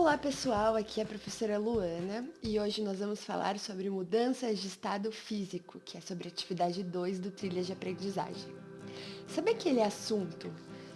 Olá pessoal, aqui é a professora Luana e hoje nós vamos falar sobre mudanças de estado físico, que é sobre a atividade 2 do Trilha de Aprendizagem. Sabe aquele assunto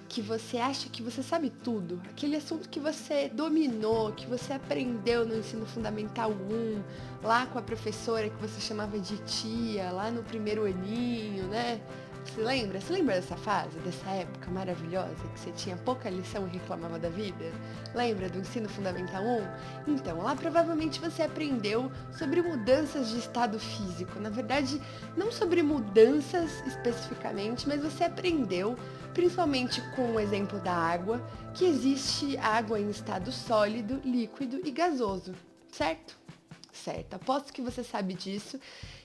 que você acha que você sabe tudo? Aquele assunto que você dominou, que você aprendeu no ensino fundamental 1, lá com a professora que você chamava de tia, lá no primeiro aninho, né? Você lembra? Você lembra dessa fase, dessa época maravilhosa que você tinha pouca lição e reclamava da vida? Lembra do ensino fundamental 1? Então, lá provavelmente você aprendeu sobre mudanças de estado físico. Na verdade, não sobre mudanças especificamente, mas você aprendeu, principalmente com o exemplo da água, que existe água em estado sólido, líquido e gasoso, certo? Certo, aposto que você sabe disso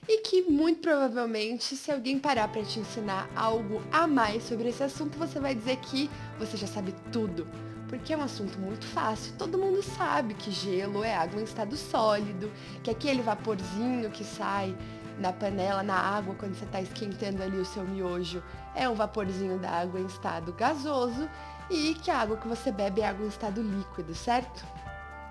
e que muito provavelmente, se alguém parar para te ensinar algo a mais sobre esse assunto, você vai dizer que você já sabe tudo, porque é um assunto muito fácil. Todo mundo sabe que gelo é água em estado sólido, que aquele vaporzinho que sai na panela, na água, quando você está esquentando ali o seu miojo, é um vaporzinho da água em estado gasoso e que a água que você bebe é água em estado líquido, certo?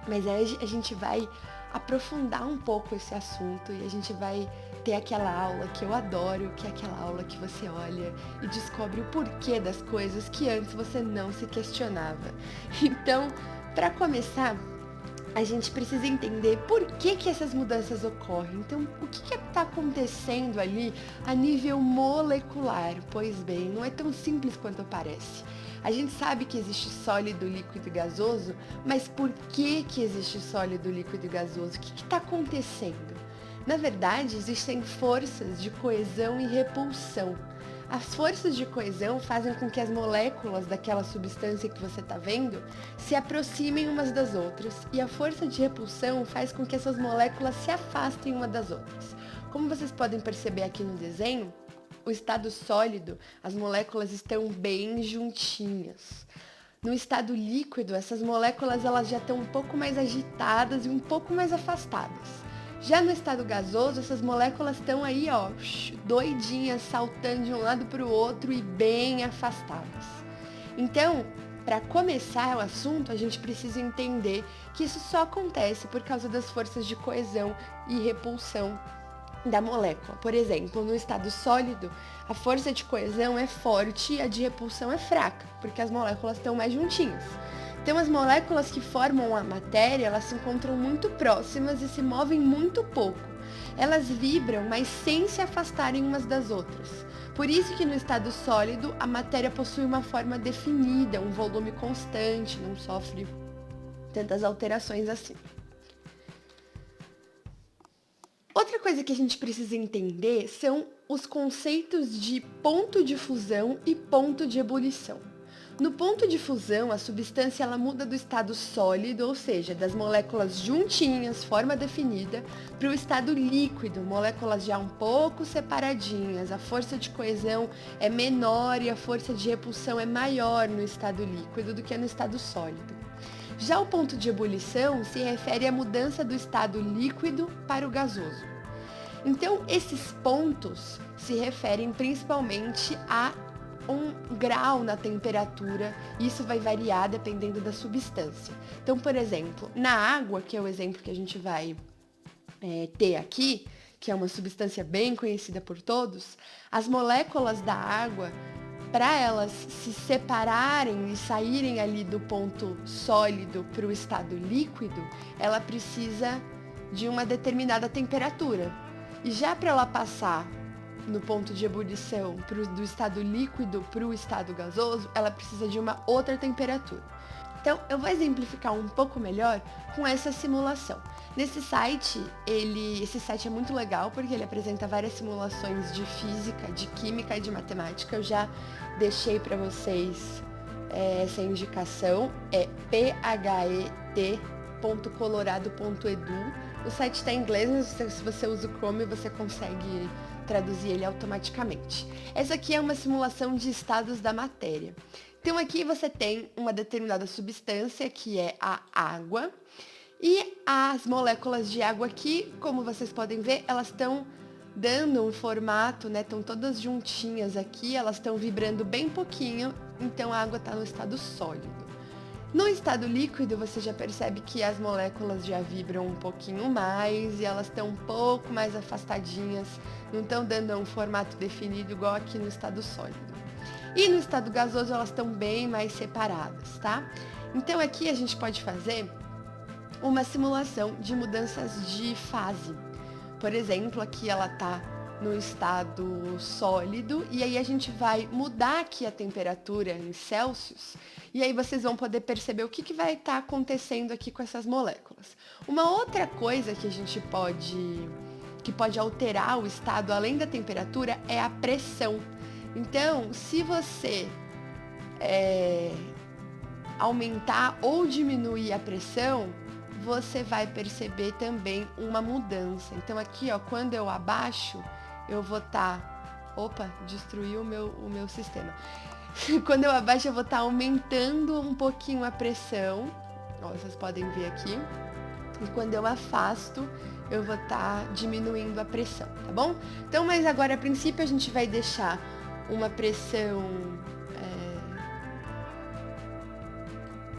Mas aí a gente vai aprofundar um pouco esse assunto e a gente vai ter aquela aula que eu adoro, que é aquela aula que você olha e descobre o porquê das coisas que antes você não se questionava. Então, para começar, a gente precisa entender por que essas mudanças ocorrem. Então, o que está acontecendo ali a nível molecular? Pois bem, não é tão simples quanto parece. A gente sabe que existe sólido, líquido e gasoso, mas por que existe sólido, líquido e gasoso? O que está acontecendo? Na verdade, existem forças de coesão e repulsão. As forças de coesão fazem com que as moléculas daquela substância que você está vendo se aproximem umas das outras, e a força de repulsão faz com que essas moléculas se afastem uma das outras. Como vocês podem perceber aqui no desenho, o estado sólido, as moléculas estão bem juntinhas. No estado líquido, essas moléculas elas já estão um pouco mais agitadas e um pouco mais afastadas. Já no estado gasoso, essas moléculas estão aí, ó, doidinhas, saltando de um lado para o outro e bem afastadas. Então, para começar o assunto, a gente precisa entender que isso só acontece por causa das forças de coesão e repulsão da molécula. Por exemplo, no estado sólido, a força de coesão é forte e a de repulsão é fraca, porque as moléculas estão mais juntinhas. Então, as moléculas que formam a matéria, elas se encontram muito próximas e se movem muito pouco. Elas vibram, mas sem se afastarem umas das outras. Por isso que no estado sólido, a matéria possui uma forma definida, um volume constante, não sofre tantas alterações assim. Outra coisa que a gente precisa entender são os conceitos de ponto de fusão e ponto de ebulição. No ponto de fusão, a substância ela muda do estado sólido, ou seja, das moléculas juntinhas, forma definida, para o estado líquido, moléculas já um pouco separadinhas. A força de coesão é menor e a força de repulsão é maior no estado líquido do que no estado sólido. Já o ponto de ebulição se refere à mudança do estado líquido para o gasoso. Então, esses pontos se referem principalmente a um grau na temperatura, e isso vai variar dependendo da substância. Então, por exemplo, na água, que é o exemplo que a gente vai ter aqui, que é uma substância bem conhecida por todos, as moléculas da água, para elas se separarem e saírem ali do ponto sólido para o estado líquido, ela precisa de uma determinada temperatura. E já para ela passar no ponto de ebulição do estado líquido para o estado gasoso, ela precisa de uma outra temperatura. Então, eu vou exemplificar um pouco melhor com essa simulação. Nesse site, esse site é muito legal porque ele apresenta várias simulações de física, de química e de matemática. Eu já deixei para vocês essa indicação, é phet.colorado.edu. O site está em inglês, mas se você usa o Chrome, você consegue traduzir ele automaticamente. Essa aqui é uma simulação de estados da matéria. Então aqui você tem uma determinada substância, que é a água, e as moléculas de água aqui, como vocês podem ver, elas estão dando um formato, né? Estão todas juntinhas aqui, elas estão vibrando bem pouquinho, então a água está no estado sólido. No estado líquido, você já percebe que as moléculas já vibram um pouquinho mais e elas estão um pouco mais afastadinhas, não estão dando um formato definido igual aqui no estado sólido. E no estado gasoso, elas estão bem mais separadas, tá? Então aqui a gente pode fazer uma simulação de mudanças de fase. Por exemplo, aqui ela está no estado sólido e aí a gente vai mudar aqui a temperatura em Celsius e aí vocês vão poder perceber o que vai estar acontecendo aqui com essas moléculas. Uma outra coisa que a gente pode alterar o estado além da temperatura é a pressão. Então, se você aumentar ou diminuir a pressão, você vai perceber também uma mudança. Então aqui, ó, quando eu abaixo, eu vou estar... Opa, destruiu o meu sistema. Quando eu abaixo, eu vou estar aumentando um pouquinho a pressão. Ó, vocês podem ver aqui. E quando eu afasto, eu vou estar diminuindo a pressão, tá bom? Então, mas agora, a princípio, a gente vai deixar uma pressão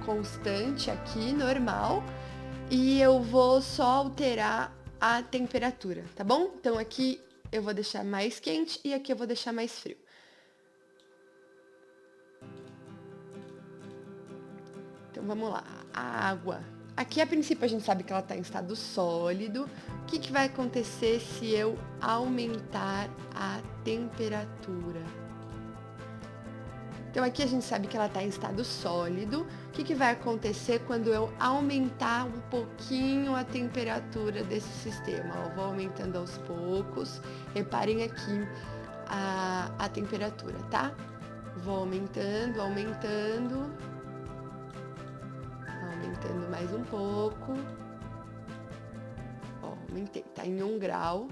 constante aqui, normal. E eu vou só alterar a temperatura, tá bom? Então aqui eu vou deixar mais quente e aqui eu vou deixar mais frio. Então vamos lá, a água. Aqui a princípio a gente sabe que ela está em estado sólido. O que vai acontecer se eu aumentar a temperatura? Então aqui a gente sabe que ela está em estado sólido. O que vai acontecer quando eu aumentar um pouquinho a temperatura desse sistema? Ó, vou aumentando aos poucos. Reparem aqui a temperatura, tá? Vou aumentando, aumentando mais um pouco. Ó, aumentei, tá em 1 grau.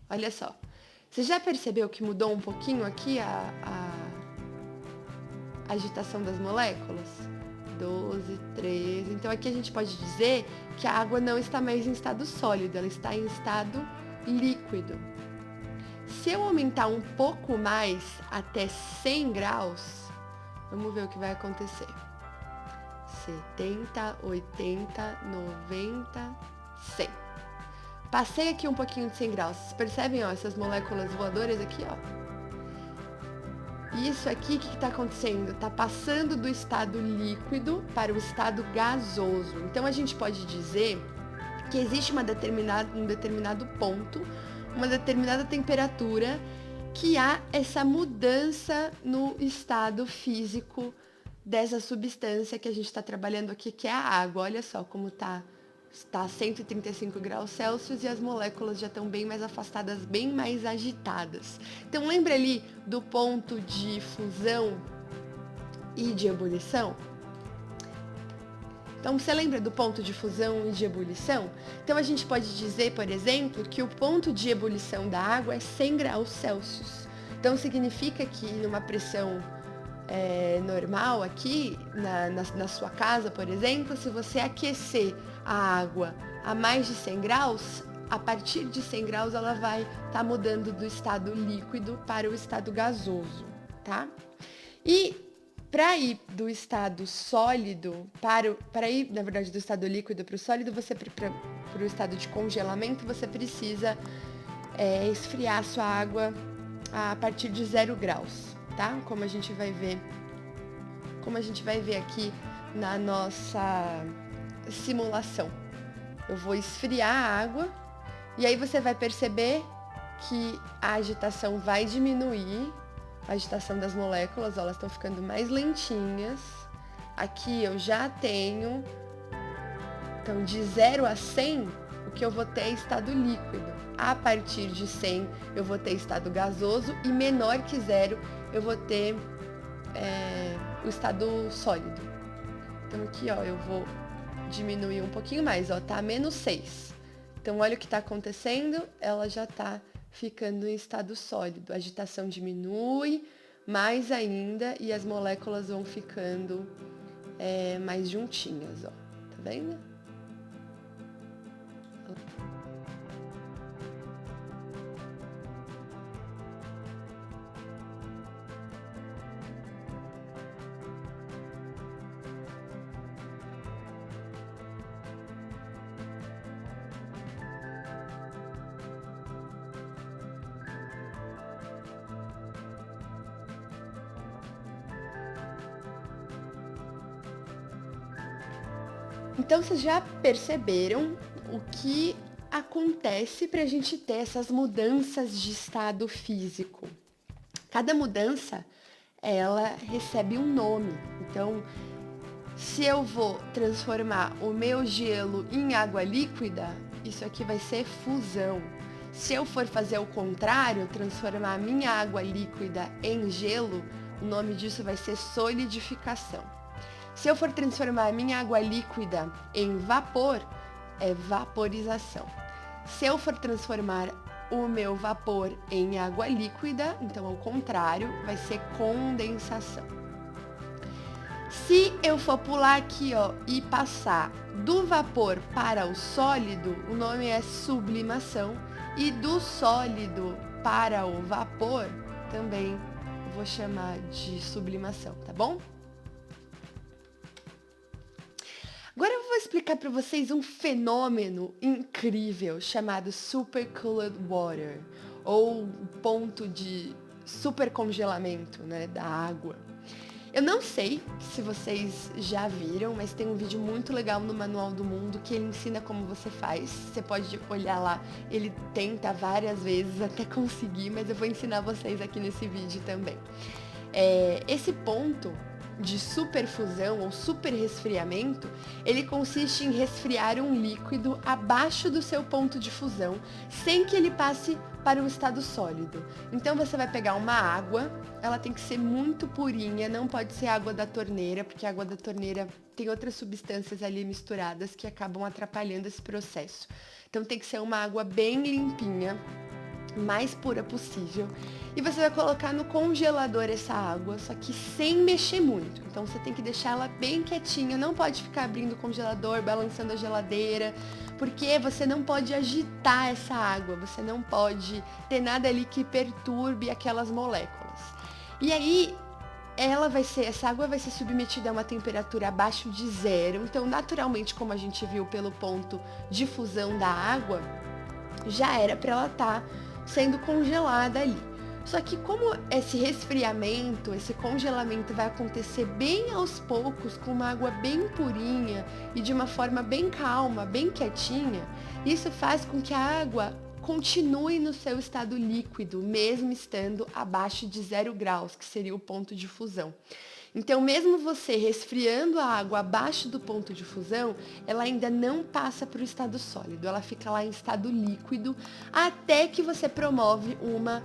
Olha só. Você já percebeu que mudou um pouquinho aqui a agitação das moléculas? 12, 13. Então aqui a gente pode dizer que a água não está mais em estado sólido, ela está em estado líquido. Se eu aumentar um pouco mais até 100 graus, vamos ver o que vai acontecer. 70, 80, 90, 100. Passei aqui um pouquinho de 100 graus. Vocês percebem, ó, essas moléculas voadoras aqui, ó? Isso aqui, o que está acontecendo? Está passando do estado líquido para o estado gasoso. Então, a gente pode dizer que existe um determinado ponto, uma determinada temperatura, que há essa mudança no estado físico dessa substância que a gente está trabalhando aqui, que é a água. Olha só como está a 135 graus Celsius e as moléculas já estão bem mais afastadas, bem mais agitadas. Então, lembra ali do ponto de fusão e de ebulição? Então, você lembra do ponto de fusão e de ebulição? Então, a gente pode dizer, por exemplo, que o ponto de ebulição da água é 100 graus Celsius. Então, significa que numa pressão normal aqui, na sua casa, por exemplo, se você aquecer a água a mais de 100 graus, a partir de 100 graus ela vai estar mudando do estado líquido para o estado gasoso, tá? E para ir do estado sólido para ir, na verdade, do estado líquido para o sólido, para o estado de congelamento, você precisa esfriar a sua água a partir de 0 graus, tá? Como a gente vai ver aqui na nossa simulação. Eu vou esfriar a água e aí você vai perceber que a agitação vai diminuir, a agitação das moléculas, elas estão ficando mais lentinhas. Aqui eu já tenho, então de 0 a 100, o que eu vou ter é estado líquido. A partir de 100 eu vou ter estado gasoso e menor que 0 eu vou ter o estado sólido. Então aqui, ó, eu vou diminuir um pouquinho mais, ó, tá a -6. Então olha o que está acontecendo, ela já está ficando em estado sólido. A agitação diminui mais ainda e as moléculas vão ficando mais juntinhas, ó. Tá vendo? Então, vocês já perceberam o que acontece para a gente ter essas mudanças de estado físico? Cada mudança, ela recebe um nome. Então, se eu vou transformar o meu gelo em água líquida, isso aqui vai ser fusão. Se eu for fazer o contrário, transformar a minha água líquida em gelo, o nome disso vai ser solidificação. Se eu for transformar a minha água líquida em vapor, é vaporização. Se eu for transformar o meu vapor em água líquida, então ao contrário, vai ser condensação. Se eu for pular aqui, e passar do vapor para o sólido, o nome é sublimação, e do sólido para o vapor, também vou chamar de sublimação, tá bom? Agora eu vou explicar para vocês um fenômeno incrível chamado supercooled water, ou ponto de supercongelamento, né, da água. Eu não sei se vocês já viram, mas tem um vídeo muito legal no Manual do Mundo que ele ensina como você faz. Você pode olhar lá, ele tenta várias vezes até conseguir, mas eu vou ensinar vocês aqui nesse vídeo também. Esse ponto de superfusão ou superresfriamento, ele consiste em resfriar um líquido abaixo do seu ponto de fusão, sem que ele passe para um estado sólido. Então você vai pegar uma água, ela tem que ser muito purinha, não pode ser água da torneira, porque a água da torneira tem outras substâncias ali misturadas que acabam atrapalhando esse processo. Então tem que ser uma água bem limpinha, mais pura possível. E você vai colocar no congelador essa água, só que sem mexer muito. Então você tem que deixar ela bem quietinha, não pode ficar abrindo o congelador, balançando a geladeira, porque você não pode agitar essa água, você não pode ter nada ali que perturbe aquelas moléculas. E aí, essa água vai ser submetida a uma temperatura abaixo de zero. Então, naturalmente, como a gente viu pelo ponto de fusão da água, já era para ela estar sendo congelada ali. Só que como esse resfriamento, esse congelamento vai acontecer bem aos poucos, com uma água bem purinha e de uma forma bem calma, bem quietinha, isso faz com que a água continue no seu estado líquido, mesmo estando abaixo de 0 graus, que seria o ponto de fusão. Então, mesmo você resfriando a água abaixo do ponto de fusão, ela ainda não passa para o estado sólido, ela fica lá em estado líquido, até que você promove uma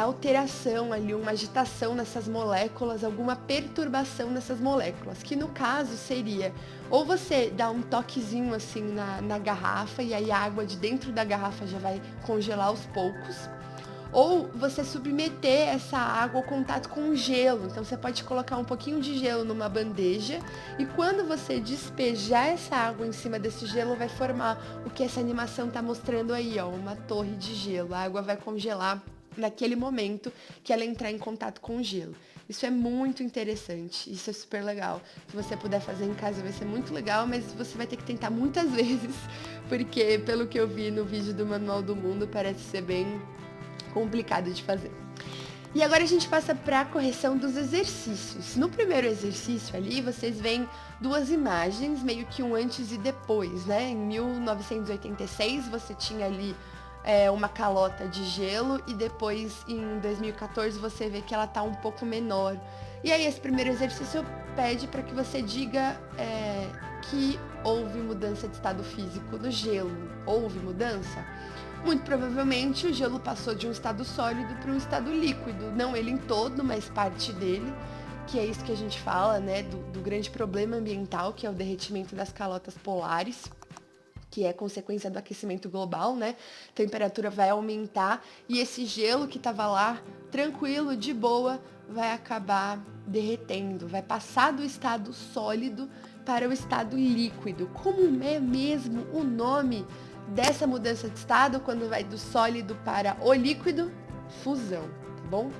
alteração ali, uma agitação nessas moléculas, alguma perturbação nessas moléculas, que no caso seria, ou você dá um toquezinho assim na garrafa, e aí a água de dentro da garrafa já vai congelar aos poucos, ou você submeter essa água ao contato com gelo. Então você pode colocar um pouquinho de gelo numa bandeja e quando você despejar essa água em cima desse gelo, vai formar o que essa animação está mostrando aí, uma torre de gelo. A água vai congelar naquele momento que ela entrar em contato com o gelo. Isso é muito interessante, isso é super legal. Se você puder fazer em casa vai ser muito legal, mas você vai ter que tentar muitas vezes, porque pelo que eu vi no vídeo do Manual do Mundo, parece ser bem complicado de fazer. E agora a gente passa para a correção dos exercícios. No primeiro exercício ali, vocês veem duas imagens, meio que um antes e depois, né? Em 1986 você tinha ali uma calota de gelo e depois em 2014 você vê que ela tá um pouco menor. E aí esse primeiro exercício pede para que você diga que houve mudança de estado físico no gelo. Houve mudança? Muito provavelmente o gelo passou de um estado sólido para um estado líquido, não ele em todo, mas parte dele, que é isso que a gente fala, né, do grande problema ambiental, que é o derretimento das calotas polares, que é consequência do aquecimento global, né? A temperatura vai aumentar e esse gelo que estava lá, tranquilo, de boa, vai acabar derretendo, vai passar do estado sólido para o estado líquido. Como é mesmo o nome dessa mudança de estado quando vai do sólido para o líquido? Fusão, tá bom?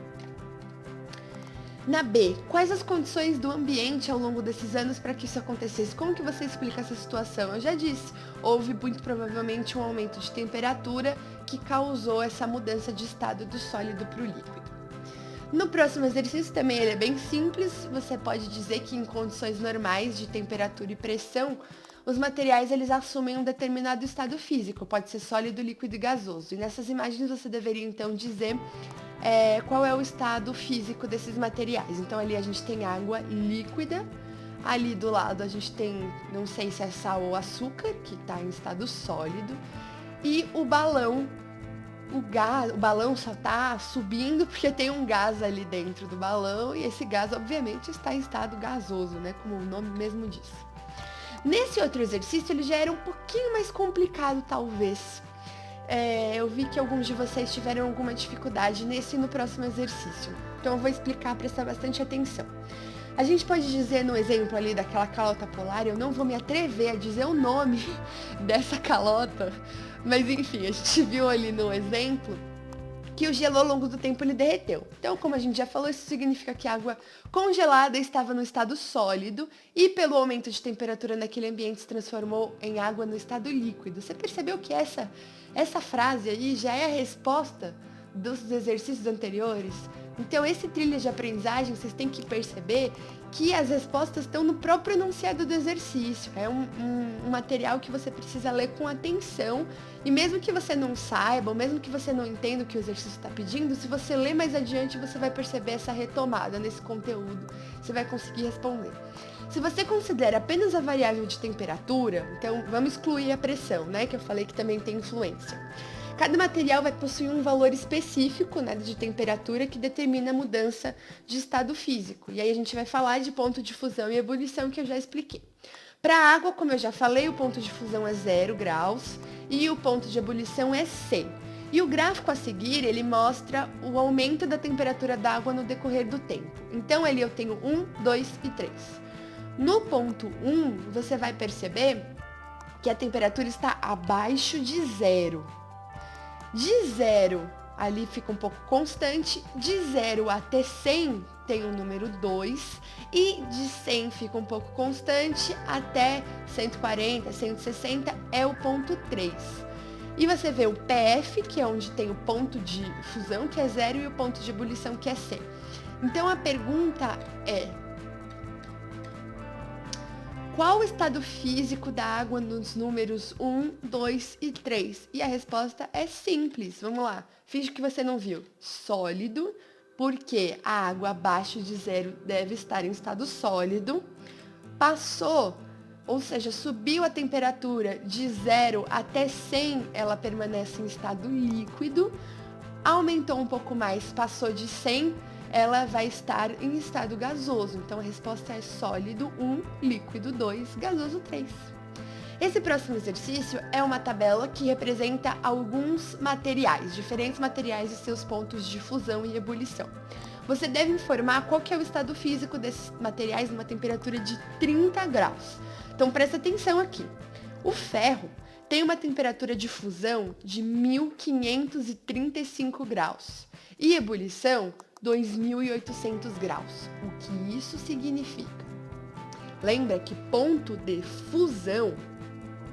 Na B, quais as condições do ambiente ao longo desses anos para que isso acontecesse? Como que você explica essa situação? Eu já disse, houve muito provavelmente um aumento de temperatura que causou essa mudança de estado do sólido para o líquido. No próximo exercício também ele é bem simples, você pode dizer que em condições normais de temperatura e pressão, os materiais eles assumem um determinado estado físico, pode ser sólido, líquido e gasoso. E nessas imagens você deveria então dizer qual é o estado físico desses materiais. Então ali a gente tem água líquida, ali do lado a gente tem, não sei se é sal ou açúcar, que está em estado sólido, e o balão. O balão só está subindo porque tem um gás ali dentro do balão e esse gás, obviamente, está em estado gasoso, né? Como o nome mesmo diz. Nesse outro exercício, ele já era um pouquinho mais complicado, talvez. Eu vi que alguns de vocês tiveram alguma dificuldade nesse e no próximo exercício. Então, eu vou explicar, prestar bastante atenção. A gente pode dizer no exemplo ali daquela calota polar, eu não vou me atrever a dizer o nome dessa calota, mas enfim, a gente viu ali no exemplo que o gelo ao longo do tempo ele derreteu. Então, como a gente já falou, isso significa que a água congelada estava no estado sólido e pelo aumento de temperatura naquele ambiente se transformou em água no estado líquido. Você percebeu que essa frase aí já é a resposta dos exercícios anteriores? Então, esse trilha de aprendizagem, vocês têm que perceber que as respostas estão no próprio enunciado do exercício. É um material que você precisa ler com atenção. E mesmo que você não saiba, ou mesmo que você não entenda o que o exercício está pedindo, se você ler mais adiante, você vai perceber essa retomada nesse conteúdo. Você vai conseguir responder. Se você considera apenas a variável de temperatura, então vamos excluir a pressão, né? Que eu falei que também tem influência. Cada material vai possuir um valor específico, né, de temperatura que determina a mudança de estado físico. E aí a gente vai falar de ponto de fusão e ebulição, que eu já expliquei. Para a água, como eu já falei, o ponto de fusão é 0 graus e o ponto de ebulição é 100. E o gráfico a seguir, ele mostra o aumento da temperatura da água no decorrer do tempo. Então ali eu tenho 1, 2 e 3. No ponto 1, você vai perceber que a temperatura está abaixo de 0. De 0, ali fica um pouco constante, de 0 até 100 tem o número 2 e de 100 fica um pouco constante até 140, 160 é o ponto 3. E você vê o PF, que é onde tem o ponto de fusão, que é 0, e o ponto de ebulição, que é 100. Então a pergunta é: qual o estado físico da água nos números 1, 2 e 3? E a resposta é simples. Vamos lá. Finge que você não viu. Sólido, porque a água abaixo de 0 deve estar em estado sólido. Passou, ou seja, subiu a temperatura de 0 até 100, ela permanece em estado líquido. Aumentou um pouco mais, passou de 100, ela vai estar em estado gasoso. Então a resposta é sólido 1, líquido 2, gasoso 3. Esse próximo exercício é uma tabela que representa alguns materiais, diferentes materiais e seus pontos de fusão e ebulição. Você deve informar qual que é o estado físico desses materiais numa temperatura de 30 graus. Então presta atenção aqui. O ferro tem uma temperatura de fusão de 1535 graus e ebulição 2.800 graus. O que isso significa? Lembra que ponto de fusão,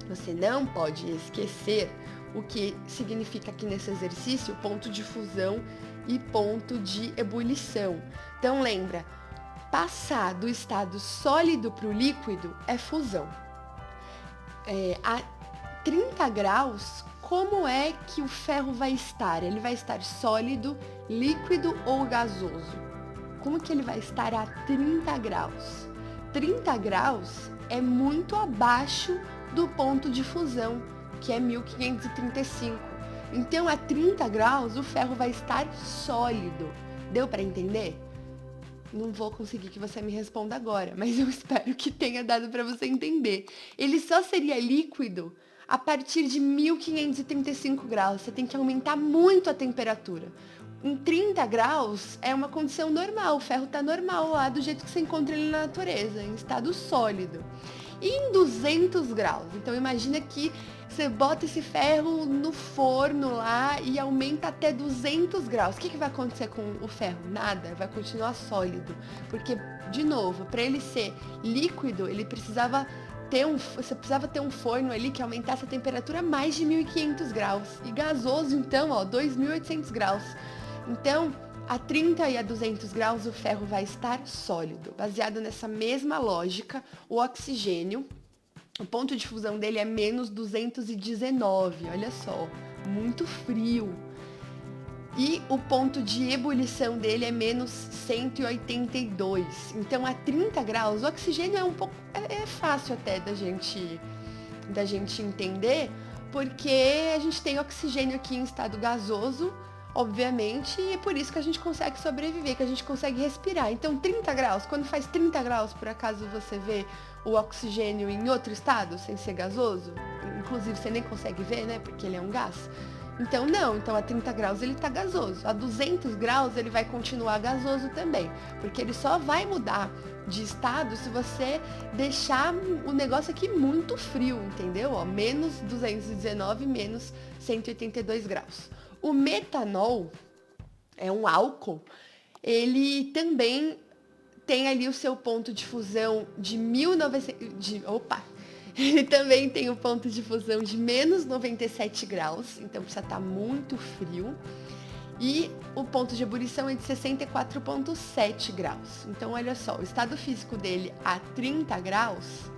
você não pode esquecer o que significa aqui nesse exercício ponto de fusão e ponto de ebulição. Então lembra, passar do estado sólido para o líquido é fusão. A 30 graus, como é que o ferro vai estar? Ele vai estar sólido, líquido ou gasoso? Como que ele vai estar a 30 graus? 30 graus é muito abaixo do ponto de fusão, que é 1535. Então, a 30 graus, o ferro vai estar sólido. Deu para entender? Não vou conseguir que você me responda agora, mas eu espero que tenha dado para você entender. Ele só seria líquido a partir de 1535 graus. Você tem que aumentar muito a temperatura. Em 30 graus é uma condição normal, o ferro está normal lá, do jeito que você encontra ele na natureza, em estado sólido. E em 200 graus, então imagina que você bota esse ferro no forno lá e aumenta até 200 graus. O que vai acontecer com o ferro? Nada, vai continuar sólido. Porque, de novo, para ele ser líquido, ele precisava você precisava ter um forno ali que aumentasse a temperatura a mais de 1.500 graus. E gasoso, então, 2.800 graus. Então, A 30 e a 200 graus o ferro vai estar sólido. Baseado nessa mesma lógica, o oxigênio, o ponto de fusão dele é menos 219, olha só, muito frio. E o ponto de ebulição dele é menos 182. Então, a 30 graus, o oxigênio é um pouco... É fácil até da gente entender, porque a gente tem oxigênio aqui em estado gasoso, obviamente, e é por isso que a gente consegue sobreviver, que a gente consegue respirar. Então, 30 graus, quando faz 30 graus, por acaso você vê o oxigênio em outro estado, sem ser gasoso? Inclusive, você nem consegue ver, né, porque ele é um gás. Então, não. Então, a 30 graus ele está gasoso. A 200 graus ele vai continuar gasoso também, porque ele só vai mudar de estado se você deixar o negócio aqui muito frio, entendeu? Ó, menos 219, menos 182 graus. O metanol é um álcool, ele também tem ali o seu ponto de fusão de 1900... Ele também tem o ponto de fusão de menos 97 graus, então precisa estar muito frio. E o ponto de ebulição é de 64,7 graus. Então, olha só, o estado físico dele a 30 graus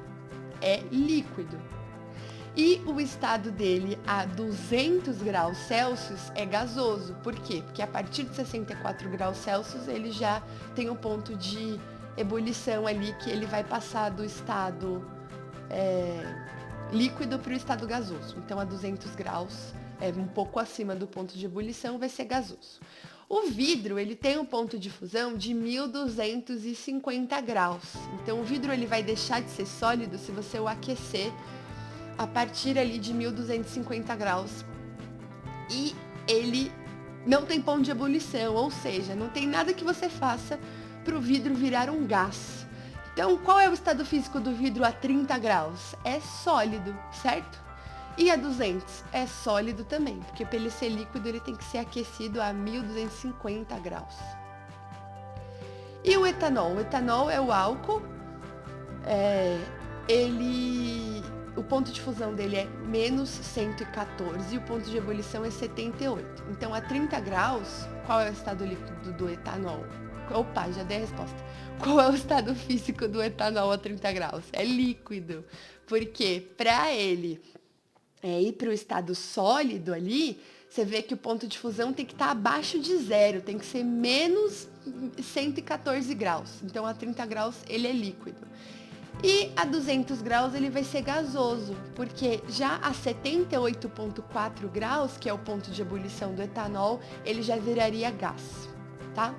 é líquido. E o estado dele a 200 graus Celsius é gasoso. Por quê? Porque a partir de 64 graus Celsius ele já tem um ponto de ebulição ali que ele vai passar do estado líquido para o estado gasoso. Então, a 200 graus é um pouco acima do ponto de ebulição, vai ser gasoso. O vidro, ele tem um ponto de fusão de 1250 graus. Então, o vidro ele vai deixar de ser sólido se você o aquecer a partir ali de 1250 graus. E ele não tem ponto de ebulição, ou seja, não tem nada que você faça para o vidro virar um gás. Então, qual é o estado físico do vidro a 30 graus? É sólido, certo? E a 200 é sólido também, porque para ele ser líquido ele tem que ser aquecido a 1250 graus. E o etanol? O etanol é o álcool, o ponto de fusão dele é menos 114 e o ponto de ebulição é 78. Então, a 30 graus, qual é o estado líquido do etanol? Opa, já dei a resposta. Qual é o estado físico do etanol a 30 graus? É líquido. Porque para ele ir para o estado sólido ali, você vê que o ponto de fusão tem que estar abaixo de zero, tem que ser menos 114 graus. Então, a 30 graus ele é líquido. E a 200 graus ele vai ser gasoso, porque já a 78,4 graus, que é o ponto de ebulição do etanol, ele já viraria gás, tá?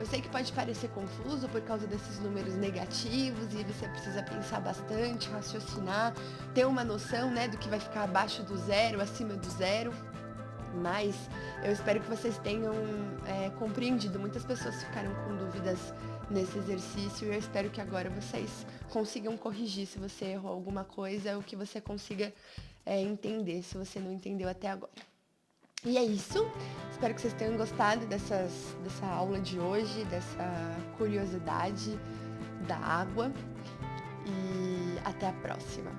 Eu sei que pode parecer confuso por causa desses números negativos e você precisa pensar bastante, raciocinar, ter uma noção, né, do que vai ficar abaixo do zero, acima do zero. Mas eu espero que vocês tenham compreendido. Muitas pessoas ficaram com dúvidas nesse exercício e eu espero que agora vocês consigam corrigir se você errou alguma coisa ou que você consiga entender se você não entendeu até agora. E é isso. Espero que vocês tenham gostado dessa aula de hoje, dessa curiosidade da água. E até a próxima.